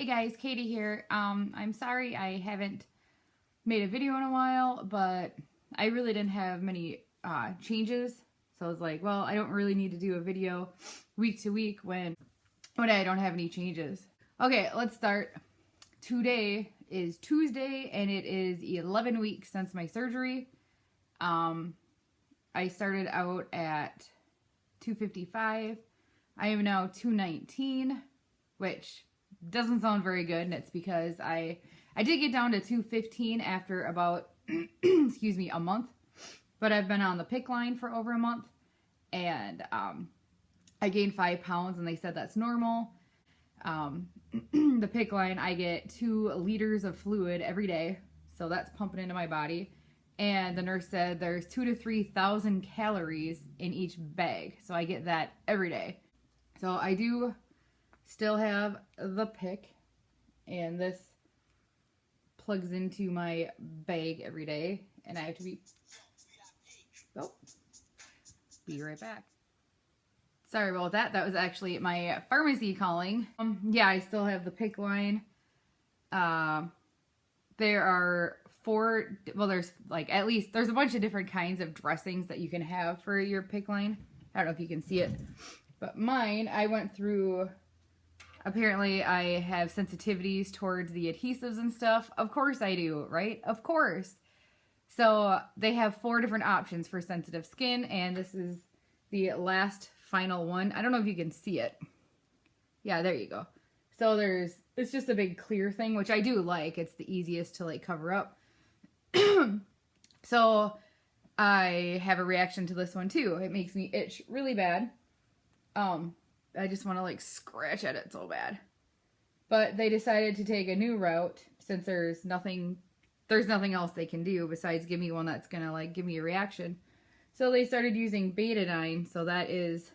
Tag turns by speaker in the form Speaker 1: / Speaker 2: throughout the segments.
Speaker 1: Hey guys, Katie here. I'm sorry I haven't made a video in a while, but I really didn't have many changes. So I was like, well, I don't really need to do a video week to week when I don't have any changes. Okay, let's start. Today is Tuesday and it is 11 weeks since my surgery. I started out at 255. I am now 219, which doesn't sound very good, and it's because I did get down to 215 after about excuse me, a month, but I've been on the Picc line for over a month, and I gained 5 pounds, and they said that's normal. The Picc line, I get 2 liters of fluid every day, so that's pumping into my body, and the nurse said there's 2,000 to 3,000 calories in each bag, so I get that every day. So I do still have the Picc, and this plugs into my bag every day, and I have to be right back. Sorry about that. That was actually my pharmacy calling. Yeah, I still have the Picc line. There are 4, well, there's like at least, there's a bunch of different kinds of dressings that you can have for your Picc line. I don't know if you can see it, but mine, I went through. Apparently, I have sensitivities towards the adhesives and stuff. Of course I do, right? Of course. So they have 4 different options for sensitive skin, and this is the last final one. I don't know if you can see it. Yeah, there you go. So it's just a big clear thing, which I do like. It's the easiest to like cover up. So I have a reaction to this one too. It makes me itch really bad. I just want to like scratch at it so bad. But they decided to take a new route since there's nothing else they can do besides give me one that's gonna like give me a reaction. So they started using betadine. So that is,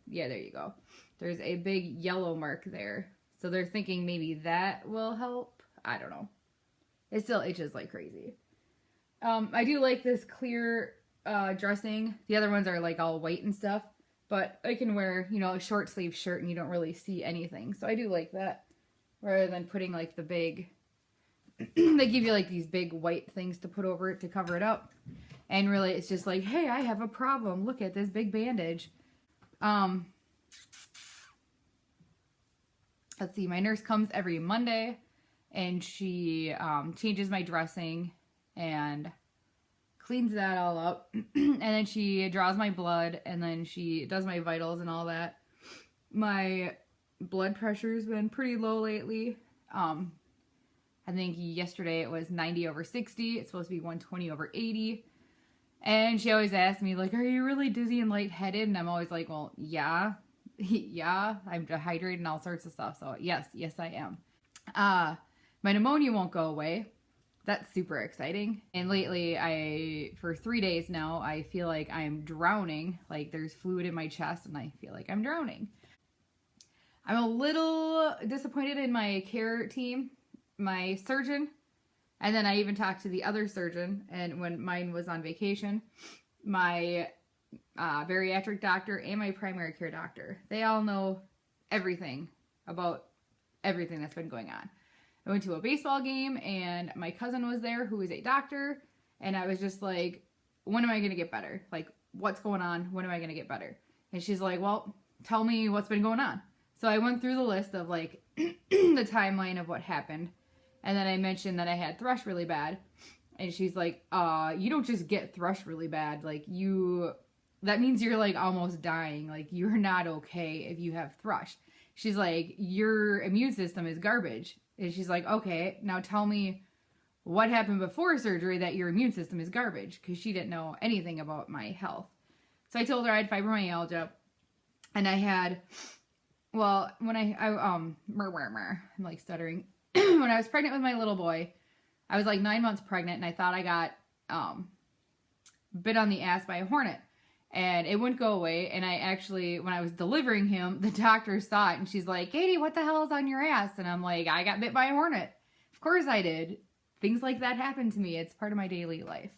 Speaker 1: yeah, there you go. There's a big yellow mark there. So they're thinking maybe that will help. I don't know. It still itches like crazy. I do like this clear dressing. The other ones are like all white and stuff. But I can wear, you know, a short sleeve shirt and you don't really see anything. So I do like that. Rather than putting like the big, they give you like these big white things to put over it to cover it up. And really it's just like, hey, I have a problem. Look at this big bandage. Let's see, my nurse comes every Monday and she changes my dressing and cleans that all up, and then she draws my blood, and then she does my vitals and all that. My blood pressure's been pretty low lately. I think yesterday it was 90/60. It's supposed to be 120/80. And she always asks me, like, are you really dizzy and lightheaded? And I'm always like, well, yeah. Yeah, I'm dehydrated and all sorts of stuff. So yes, I am. My pneumonia won't go away. That's super exciting. And lately, for 3 days now, I feel like I'm drowning. Like there's fluid in my chest and I feel like I'm drowning. I'm a little disappointed in my care team, my surgeon, and then I even talked to the other surgeon, and when mine was on vacation, my bariatric doctor and my primary care doctor. They all know everything about everything that's been going on. I went to a baseball game and my cousin was there who is a doctor, and I was just like, when am I going to get better? Like, what's going on? When am I going to get better? And she's like, well, tell me what's been going on. So I went through the list of like the timeline of what happened, and then I mentioned that I had thrush really bad, and she's like, you don't just get thrush really bad. Like that means you're like almost dying. Like you're not okay if you have thrush. She's like, your immune system is garbage. And she's like, okay, now tell me what happened before surgery that your immune system is garbage, because she didn't know anything about my health. So I told her I had fibromyalgia, and I had, well, when I'm like stuttering. When I was pregnant with my little boy, I was like 9 months pregnant, and I thought I got bit on the ass by a hornet. And it wouldn't go away. And I actually, when I was delivering him, the doctor saw it. And she's like, Katie, what the hell is on your ass? And I'm like, I got bit by a hornet. Of course I did. Things like that happen to me. It's part of my daily life.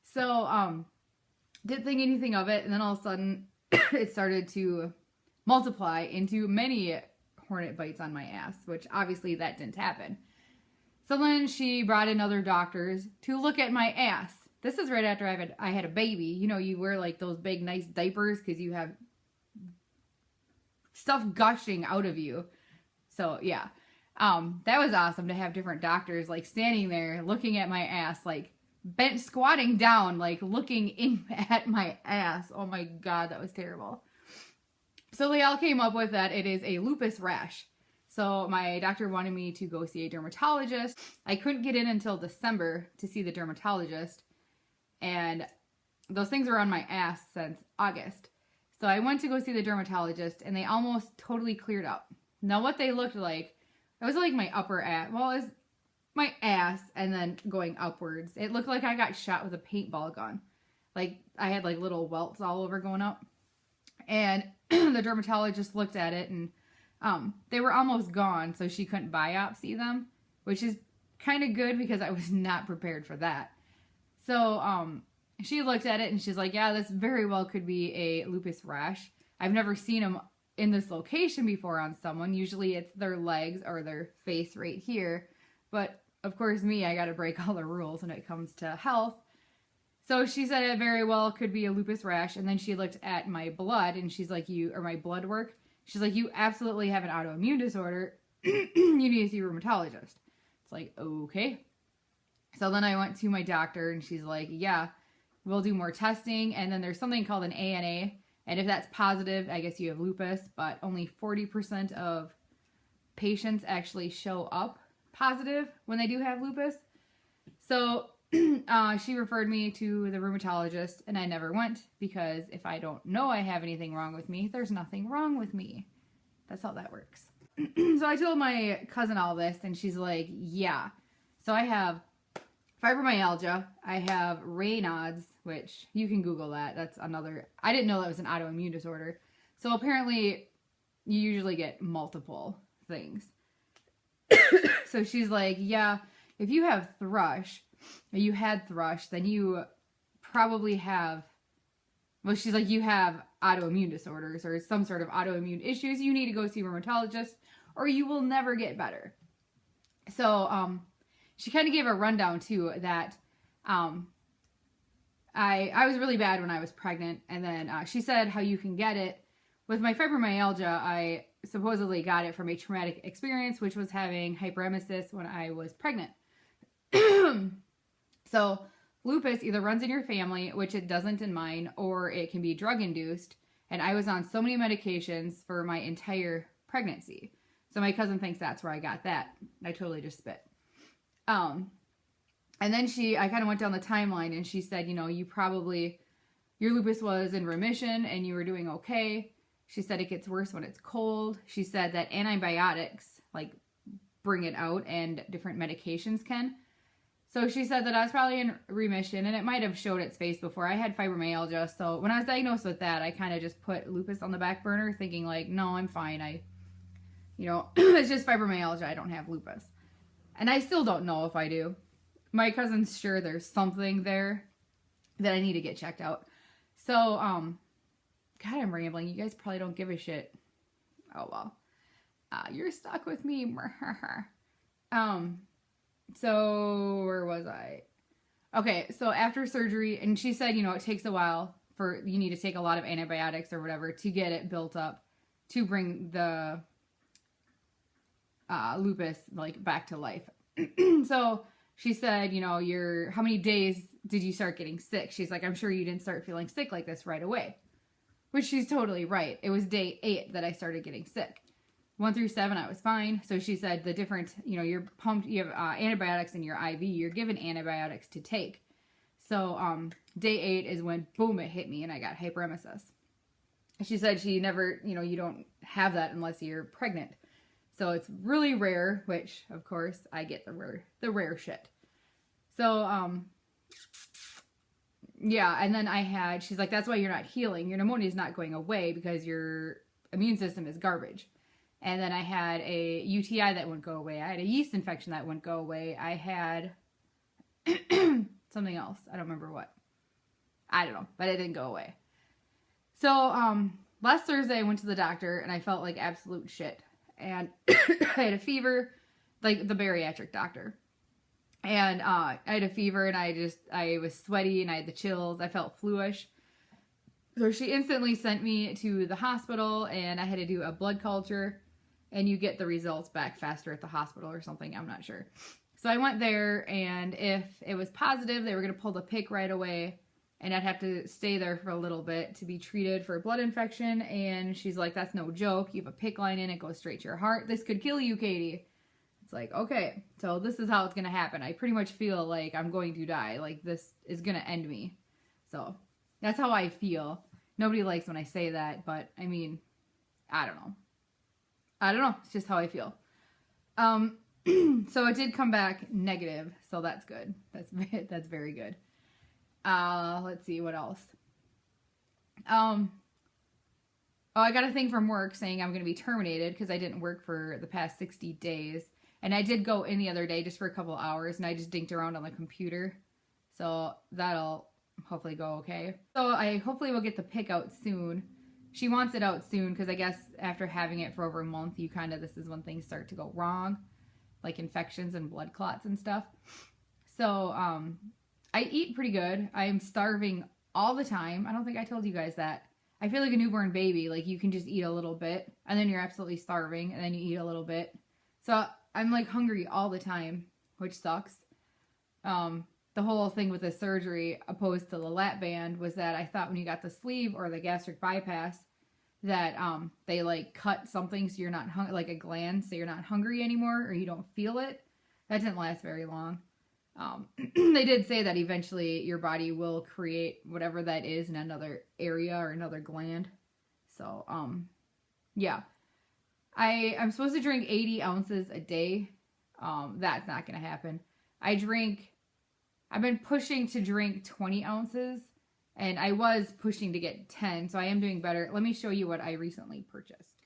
Speaker 1: So, didn't think anything of it. And then all of a sudden, it started to multiply into many hornet bites on my ass, which obviously that didn't happen. So then she brought in other doctors to look at my ass. This is right after I had a baby. You know, you wear like those big nice diapers because you have stuff gushing out of you. So yeah, that was awesome to have different doctors like standing there looking at my ass, like bent squatting down, like looking in at my ass. Oh my God, that was terrible. So they all came up with that it is a lupus rash. So my doctor wanted me to go see a dermatologist. I couldn't get in until December to see the dermatologist. And those things were on my ass since August. So I went to go see the dermatologist and they almost totally cleared up. Now what they looked like, it was like my upper ass. Well, it was my ass and then going upwards. It looked like I got shot with a paintball gun. Like I had like little welts all over going up. And the dermatologist looked at it and they were almost gone, so she couldn't biopsy them, which is kind of good because I was not prepared for that. So she looked at it and she's like, yeah, this very well could be a lupus rash. I've never seen them in this location before on someone. Usually it's their legs or their face right here. But of course me, I got to break all the rules when it comes to health. So she said it very well could be a lupus rash. And then she looked at my blood and she's like, my blood work. She's like, you absolutely have an autoimmune disorder. You need to see a rheumatologist. It's like, okay. So then I went to my doctor and she's like, yeah, we'll do more testing. And then there's something called an ANA. And if that's positive, I guess you have lupus, but only 40% of patients actually show up positive when they do have lupus. So she referred me to the rheumatologist and I never went because if I don't know I have anything wrong with me, there's nothing wrong with me. That's how that works. So I told my cousin all this and she's like, yeah. So I have fibromyalgia. I have Raynaud's, which you can Google that. That's another, I didn't know that was an autoimmune disorder. So apparently you usually get multiple things. So she's like, yeah, if you have thrush, or you had thrush, then you probably have, well, she's like, you have autoimmune disorders or some sort of autoimmune issues. You need to go see a rheumatologist or you will never get better. So, she kind of gave a rundown too that, I was really bad when I was pregnant. And then, she said how you can get it with my fibromyalgia. I supposedly got it from a traumatic experience, which was having hyperemesis when I was pregnant. So lupus either runs in your family, which it doesn't in mine, or it can be drug induced. And I was on so many medications for my entire pregnancy. So my cousin thinks that's where I got that. I totally just spit. And then I kind of went down the timeline and she said, you know, your lupus was in remission and you were doing okay. She said it gets worse when it's cold. She said that antibiotics like bring it out and different medications can. So she said that I was probably in remission and it might have showed its face before. I had fibromyalgia. So when I was diagnosed with that, I kind of just put lupus on the back burner thinking like, no, I'm fine. It's just fibromyalgia. I don't have lupus. And I still don't know if I do. My cousin's sure there's something there that I need to get checked out. So, God, I'm rambling. You guys probably don't give a shit. Oh, well. You're stuck with me. So where was I? Okay, so after surgery, and she said, it takes a while you need to take a lot of antibiotics or whatever to get it built up to bring the lupus like back to life. So she said, how many days did you start getting sick? She's like, I'm sure you didn't start feeling sick like this right away, which she's totally right. It was day 8 that I started getting sick. 1 through 7, I was fine. So she said the different, you're pumped, you have antibiotics in your IV, you're given antibiotics to take. So day 8 is when, boom, it hit me and I got hyperemesis. She said she never, you don't have that unless you're pregnant. So it's really rare, which of course I get the rare shit. So, yeah. And then she's like, that's why you're not healing. Your pneumonia is not going away because your immune system is garbage. And then I had a UTI that wouldn't go away. I had a yeast infection that wouldn't go away. I had something else. I don't remember what. I don't know, but it didn't go away. So, last Thursday I went to the doctor and I felt like absolute shit. and I had a fever, like the bariatric doctor. And I had a fever, and I was sweaty, and I had the chills. I felt fluish. So she instantly sent me to the hospital, and I had to do a blood culture, and you get the results back faster at the hospital or something. I'm not sure. So I went there, and if it was positive, they were going to pull the Picc right away, and I'd have to stay there for a little bit to be treated for a blood infection. And she's like, that's no joke. You have a Picc line in it, goes straight to your heart. This could kill you, Katie. It's like, okay, so this is how it's going to happen. I pretty much feel like I'm going to die. Like, this is going to end me. So that's how I feel. Nobody likes when I say that, but I mean, I don't know. It's just how I feel. So it did come back negative, so that's good. That's very good. Let's see what else. Oh, I got a thing from work saying I'm going to be terminated because I didn't work for the past 60 days. And I did go in the other day just for a couple hours, and I just dinked around on the computer. So that'll hopefully go okay. So I hopefully will get the Picc out soon. She wants it out soon because I guess after having it for over a month, this is when things start to go wrong, like infections and blood clots and stuff. So I eat pretty good. I'm starving all the time. I don't think I told you guys that. I feel like a newborn baby. Like, you can just eat a little bit, and then you're absolutely starving, and then you eat a little bit. So I'm like hungry all the time, which sucks. The whole thing with the surgery opposed to the lap band was that I thought when you got the sleeve or the gastric bypass that they like cut something so you're not like a gland, so you're not hungry anymore or you don't feel it. That didn't last very long. They did say that eventually your body will create whatever that is in another area or another gland. So yeah. I'm supposed to drink 80 ounces a day. That's not going to happen. I've been pushing to drink 20 ounces, and I was pushing to get 10, so I am doing better. Let me show you what I recently purchased.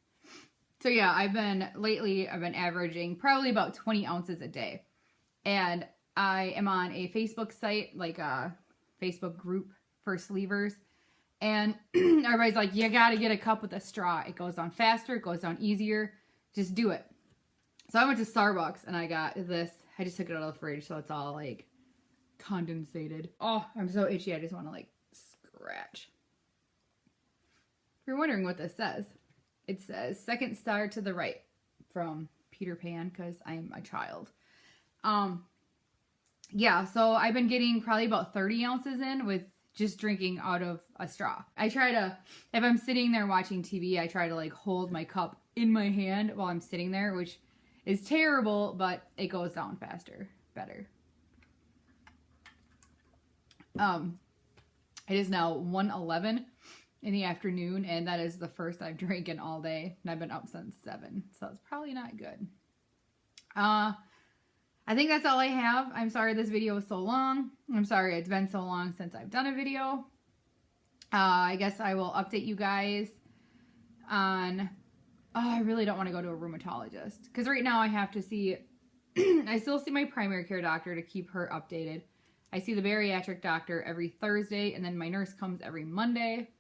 Speaker 1: So yeah, I've been averaging probably about 20 ounces a day. And I am on a Facebook site, like a Facebook group for sleevers. And everybody's like, you got to get a cup with a straw. It goes down faster. It goes down easier. Just do it. So I went to Starbucks and I got this. I just took it out of the fridge, so it's all like condensated. Oh, I'm so itchy. I just want to like scratch. If you're wondering what this says, it says second star to the right from Peter Pan because I'm a child. Yeah, so I've been getting probably about 30 ounces in with just drinking out of a straw. I try to, if I'm sitting there watching TV, I try to like hold my cup in my hand while I'm sitting there, which is terrible, but it goes down faster, better. It is now 1:11 in the afternoon, and that is the first I've drinking all day, and I've been up since 7, so it's probably not good. I think that's all I have. I'm sorry this video was so long. I'm sorry it's been so long since I've done a video. I guess I will update you guys on... Oh, I really don't want to go to a rheumatologist, because right now I have to see... I still see my primary care doctor to keep her updated. I see the bariatric doctor every Thursday, and then my nurse comes every Monday.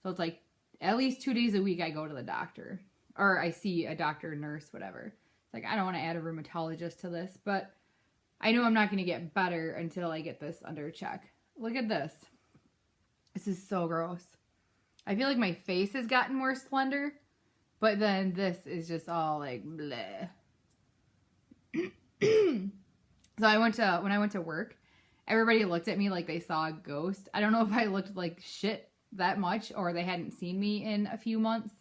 Speaker 1: So it's like at least 2 days a week I go to the doctor. Or I see a doctor, nurse, whatever. It's like, I don't want to add a rheumatologist to this, but I know I'm not going to get better until I get this under check. Look at this. This is so gross. I feel like my face has gotten more slender, but then this is just all like bleh. So when I went to work, everybody looked at me like they saw a ghost. I don't know if I looked like shit that much or they hadn't seen me in a few months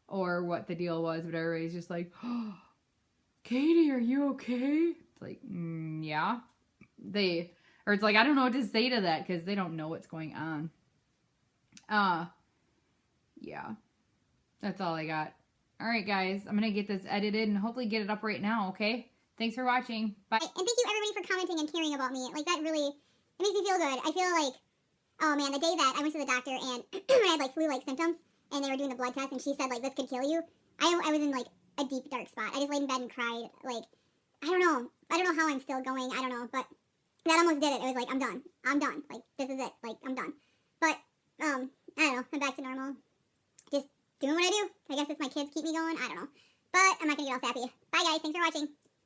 Speaker 1: or what the deal was, but everybody's just like, oh, Katie, are you okay? It's like, yeah. Or it's like, I don't know what to say to that because they don't know what's going on. Yeah. That's all I got. All right, guys. I'm going to get this edited and hopefully get it up right now, okay? Thanks for watching. Bye.
Speaker 2: And thank you, everybody, for commenting and caring about me. Like, that really, it makes me feel good. I feel like, oh, man, the day that I went to the doctor and I had, like, flu-like symptoms, and they were doing the blood test, and she said, like, this could kill you, I was in, like, a deep, dark spot. I just laid in bed and cried. Like, I don't know how I'm still going. I don't know, but that almost did it. It was like, I'm done. Like, this is it. Like, I'm done. But, I don't know. I'm back to normal. Just doing what I do. I guess if my kids keep me going. I don't know. But I'm not gonna get all sappy. Bye guys, thanks for watching.